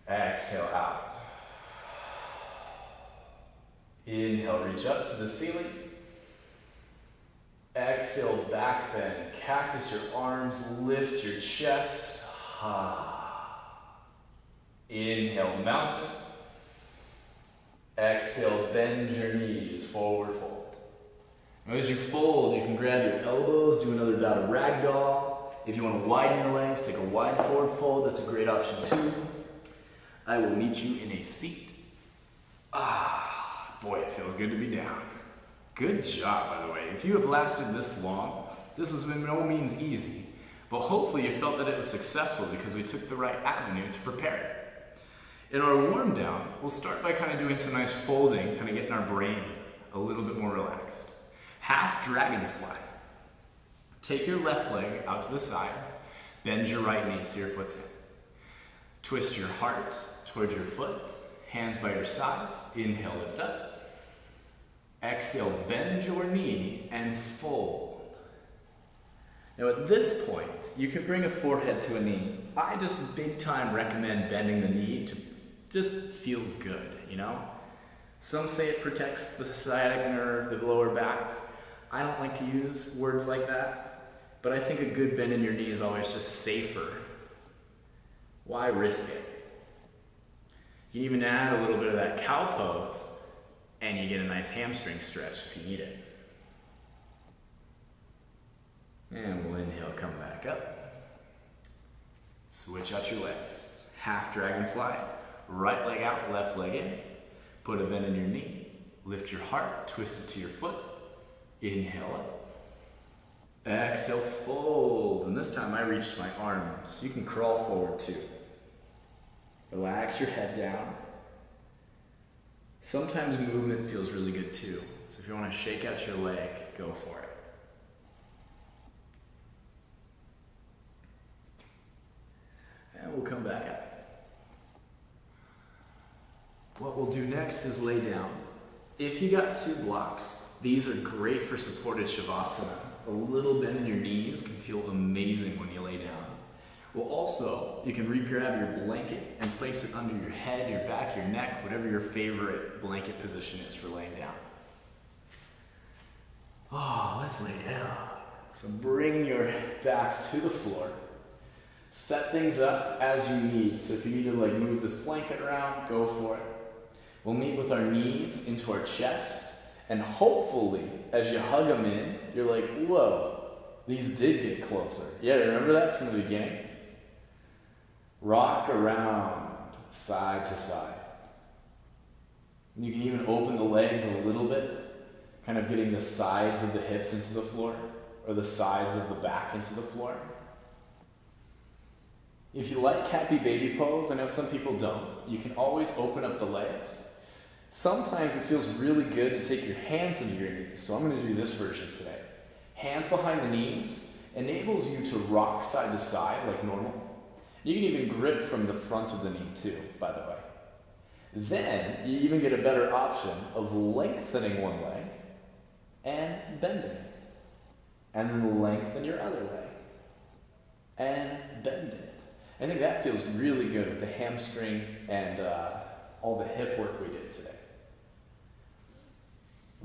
in. Exhale out. Inhale, reach up to the ceiling. Exhale, back bend. Cactus your arms, lift your chest. Inhale, mountain. Exhale, bend your knees, forward fold. Now as you fold, you can grab your elbows, do another bout of ragdoll. If you want to widen your legs, take a wide forward fold. That's a great option too. I will meet you in a seat. Boy, it feels good to be down. Good job, by the way. If you have lasted this long, this was by no means easy, but hopefully you felt that it was successful because we took the right avenue to prepare it. In our warm down, we'll start by kind of doing some nice folding, kind of getting our brain a little bit more relaxed. Half dragonfly. Take your left leg out to the side, bend your right knee so your foot's in. Twist your heart towards your foot, hands by your sides, inhale, lift up. Exhale, bend your knee and fold. Now at this point, you can bring a forehead to a knee. I just big time recommend bending the knee to just feel good, you know? Some say it protects the sciatic nerve, the lower back. I don't like to use words like that, but I think a good bend in your knee is always just safer. Why risk it? You can even add a little bit of that cow pose, and you get a nice hamstring stretch if you need it. And we'll inhale, come back up. Switch out your legs. Half dragonfly. Right leg out, left leg in. Put a bend in your knee. Lift your heart, twist it to your foot. Inhale up. Exhale, fold. And this time I reached my arms. You can crawl forward too. Relax your head down. Sometimes movement feels really good too. So if you want to shake out your leg, go for it. And we'll come back up. What we'll do next is lay down. If you got two blocks, these are great for supported Shavasana. A little bend in your knees can feel amazing when you lay down. Well, also, you can re-grab your blanket and place it under your head, your back, your neck, whatever your favorite blanket position is for laying down. Let's lay down. So bring your back to the floor. Set things up as you need. So if you need to move this blanket around, go for it. We'll meet with our knees into our chest And hopefully, as you hug them in, you're like, whoa, these did get closer. Yeah, remember that from the beginning? Rock around, side to side. You can even open the legs a little bit, kind of getting the sides of the hips into the floor, or the sides of the back into the floor. If you like happy baby pose, I know some people don't, you can always open up the legs. Sometimes it feels really good to take your hands into your knees, so I'm going to do this version today. Hands behind the knees enables you to rock side to side like normal. You can even grip from the front of the knee too, by the way. Then you even get a better option of lengthening one leg and bending it. And then lengthen your other leg and bend it. I think that feels really good with the hamstring and all the hip work we did today.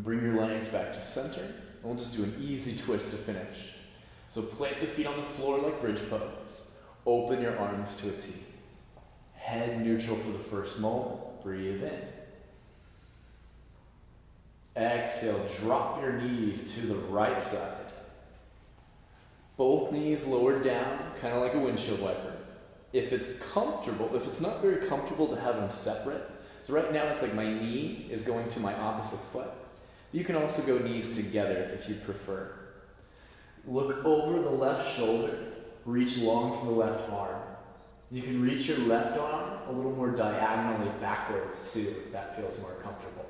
Bring your legs back to center, and we'll just do an easy twist to finish. So plant the feet on the floor like bridge pose. Open your arms to a T. Head neutral for the first moment. Breathe in. Exhale, drop your knees to the right side. Both knees lowered down, kind of like a windshield wiper. If it's comfortable, if it's not very comfortable to have them separate, so right now it's like my knee is going to my opposite foot. You can also go knees together if you prefer. Look over the left shoulder, reach long for the left arm. You can reach your left arm a little more diagonally backwards too, if that feels more comfortable.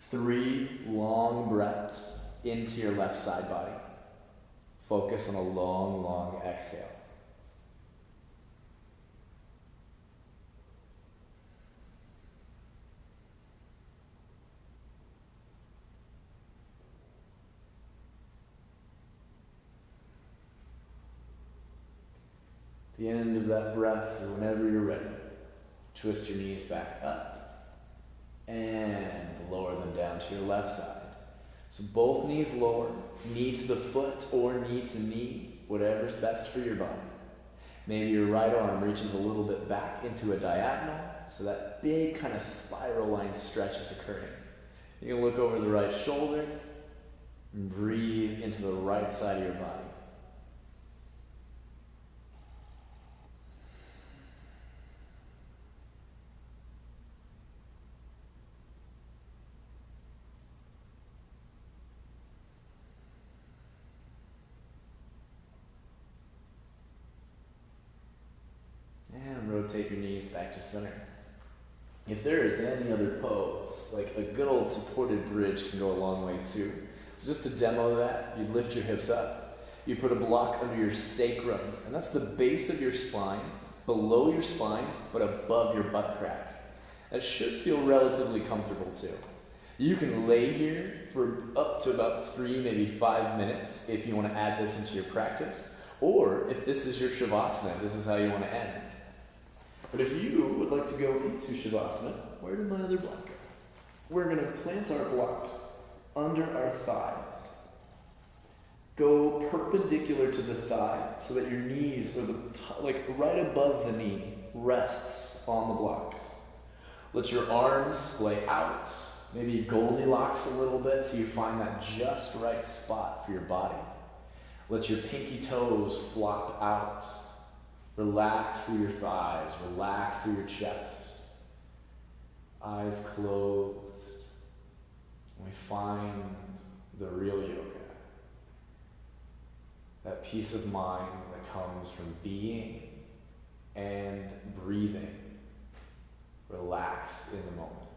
3 long breaths into your left side body. Focus on a long, long exhale. At the end of that breath, or whenever you're ready, twist your knees back up and lower them down to your left side. So both knees lower, knee to the foot or knee to knee, whatever's best for your body. Maybe your right arm reaches a little bit back into a diagonal, so that big kind of spiral line stretch is occurring. You can look over the right shoulder and breathe into the right side of your body. Rotate your knees back to center. If there is any other pose, like a good old supported bridge can go a long way too. So just to demo that, you lift your hips up. You put a block under your sacrum, and that's the base of your spine, below your spine, but above your butt crack. That should feel relatively comfortable too. You can lay here for up to about 3, maybe 5 minutes if you want to add this into your practice, or if this is your Shavasana, this is how you want to end. But if you would like to go into Shavasana, where did my other block go? We're going to plant our blocks under our thighs. Go perpendicular to the thigh so that your knees, or like right above the knee, rests on the blocks. Let your arms splay out, maybe Goldilocks a little bit so you find that just right spot for your body. Let your pinky toes flop out. Relax through your thighs, relax through your chest. Eyes closed. And we find the real yoga. That peace of mind that comes from being and breathing relaxed in the moment.